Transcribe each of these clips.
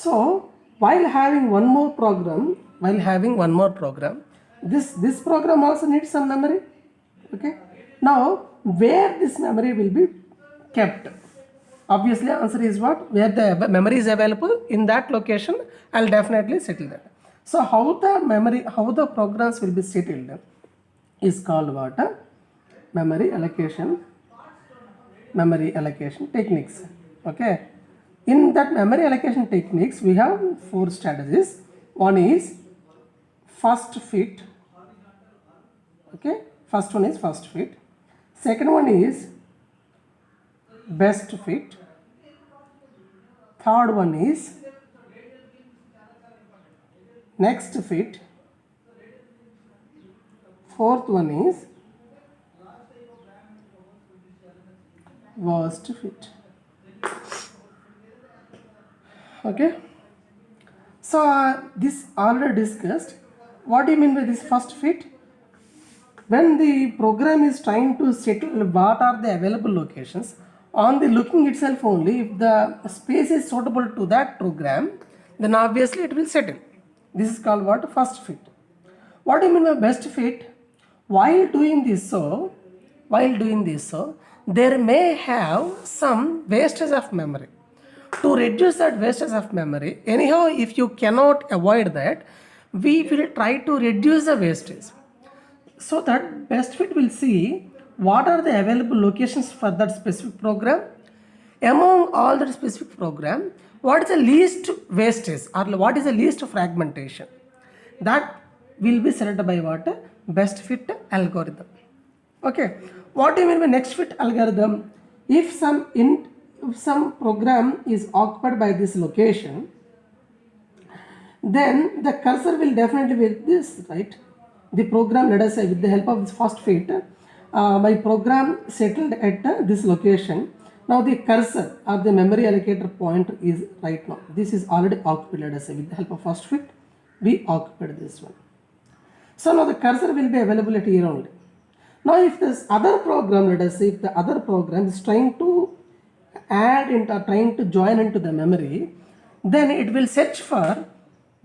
So while having one more program, this program also needs some memory. Okay, now where this memory will be kept? Obviously answer is what? Where the memory is available, in that location I'll definitely settle that. So how the programs will be settled is called what? Memory allocation techniques. Okay, in that memory allocation techniques we have 4 strategies. One is first fit. Okay, first one is first fit. Second one is best fit. Third one is next fit. Fourth one is worst fit. Okay, so this already discussed. What do you mean by this first fit? When the program is trying to settle what are the available locations, on the looking itself only, if the space is suitable to that program, then obviously it will settle. This is called what? First fit. What do you mean by best fit? While doing this, there may have some wastage of memory. To reduce that wastage of memory, anyhow, if you cannot avoid that, we will try to reduce the wastage. So that best fit will see what are the available locations for that specific program. Among all the specific program, what is the least wastage or what is the least fragmentation? That will be selected by what? Best fit algorithm. Okay, what do you mean by next fit algorithm? If some program is occupied by this location, then the cursor will definitely be this, right? The program, let us say, with the help of this first fit, my program settled at this location. Now the cursor or the memory allocator point is right now. This is already occupied, let us say, with the help of first fit, we occupied this one. So now the cursor will be available at here only. Now if this other program, let us say, if the other program is trying to join into the memory, then it will search for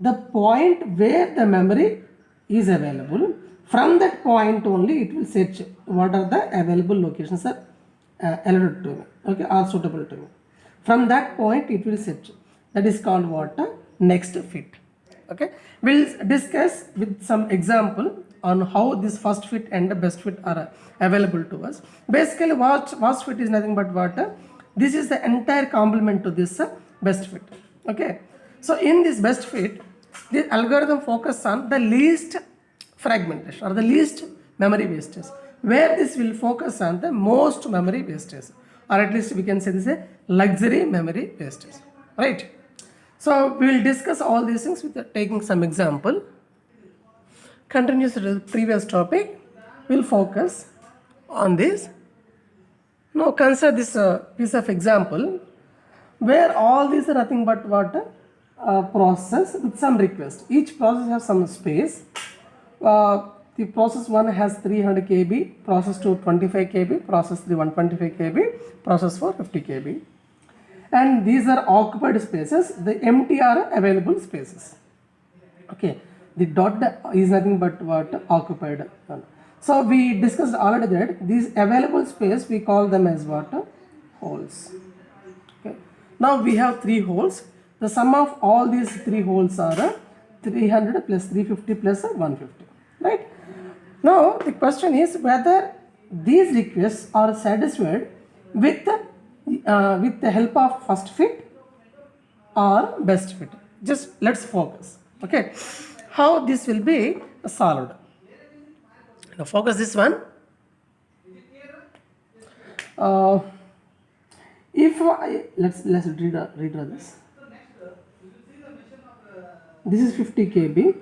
the point where the memory is available. From that point only it will search what are the available locations are allotted to me, okay, are suitable to me. From that point it will search. That is called what? Next fit. Okay, we'll discuss with some example on how this first fit and the best fit are available to us. Basically worst fit is nothing but what? This is the entire complement to this best fit. Okay, so in this best fit, the algorithm focuses on the least fragmentation or the least memory wastage, where this will focus on the most memory wastage, or at least we can say this is a luxury memory wastage, right? So we will discuss all these things with taking some example. Continues to the previous topic, we'll focus on this. Now consider this piece of example where all these are nothing but what? Process with some request. Each process has some space. The process 1 has 300 KB, process 2 25 KB, process 3 125 KB, process 4 50 KB. And these are occupied spaces. The empty are available spaces. Okay, the dot is nothing but what? Occupied one. So we discussed already that these available space we call them as what? Holes. Okay, now we have 3 holes. The sum of all these 3 holes are 300 plus 350 plus 150, right? Now the question is whether these requests are satisfied with the help of first fit or best fit. Just let's focus. Okay, how this will be solved. Now focus this one. Let's redraw this. This is 50 KB.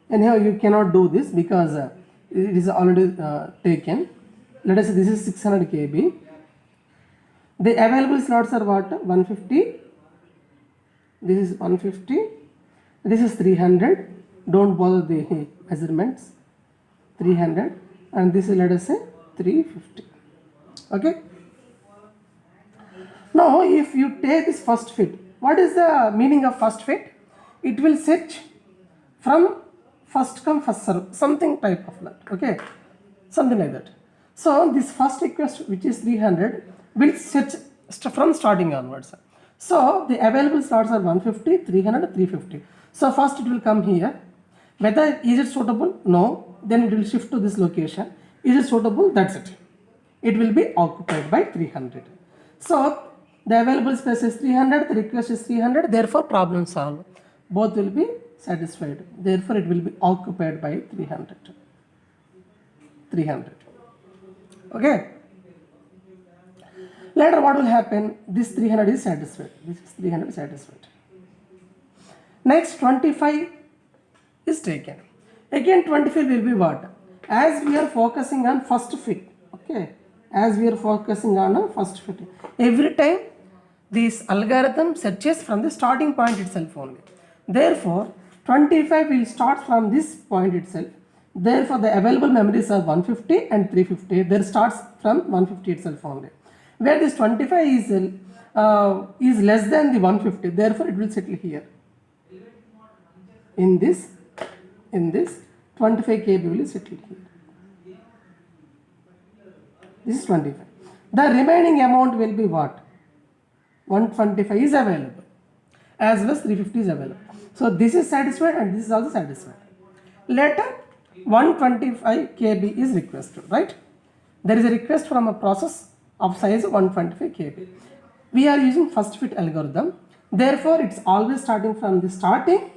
Anyhow, you cannot do this because it is already taken. Let us say this is 600 KB. The available slots are what? 150. This is 150. This is 300. Don't bother the measurements. 300. And this is, let us say, 350. Okay. Now if you take this first fit, what is the meaning of first fit? It will search from first come first serve, something type of that, okay, something like that. So this first request, which is 300, will search from starting onwards. So the available slots are 150, 300, 350. So first it will come here. Whether is it suitable? No. Then it will shift to this location. Is it suitable? That's it. It will be occupied by 300. So the available space is 300, the request is 300, therefore problem solved. Both will be satisfied. Therefore it will be occupied by 300. 300. Okay. Later what will happen? This 300 is satisfied. This is 300 satisfied. Next 25 is taken. Again 25 will be what? As we are focusing on first fit. Okay. As we are focusing on a first fit. Every time this algorithm searches from the starting point itself only. Therefore 25 will start from this point itself. Therefore the available memories are 150 and 350. There starts from 150 itself only. Where this 25 is less than the 150, therefore it will settle here. In this 25 KB will settle here. This is 25. The remaining amount will be what? 125 is available, as well as 350 is available. So this is satisfied and this is also satisfied. Later 125 KB is requested, right? There is a request from a process of size 125 KB. We are using first fit algorithm. Therefore it's always starting from the starting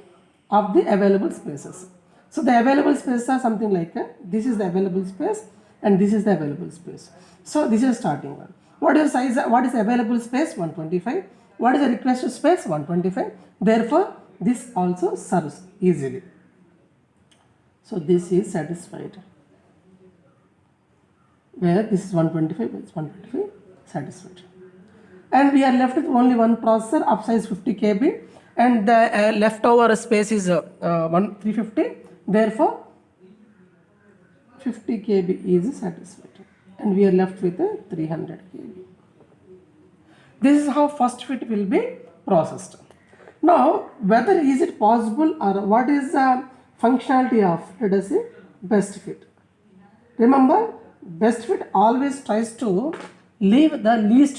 of the available spaces. So the available spaces are something like this is the available space and this is the available space. So this is starting one. What is size? What is available space? 125. What is the requested space? 125. Therefore this also serves easily. So this is satisfied. Where this is 125, it's 125 satisfied. And we are left with only one processor of size 50 KB and the leftover space is 350. Therefore 50 KB is satisfied and we are left with 300 KB. This is how first fit will be processed. Now whether is it possible or what is the functionality of, let us say, best fit. Remember, best fit always tries to leave the least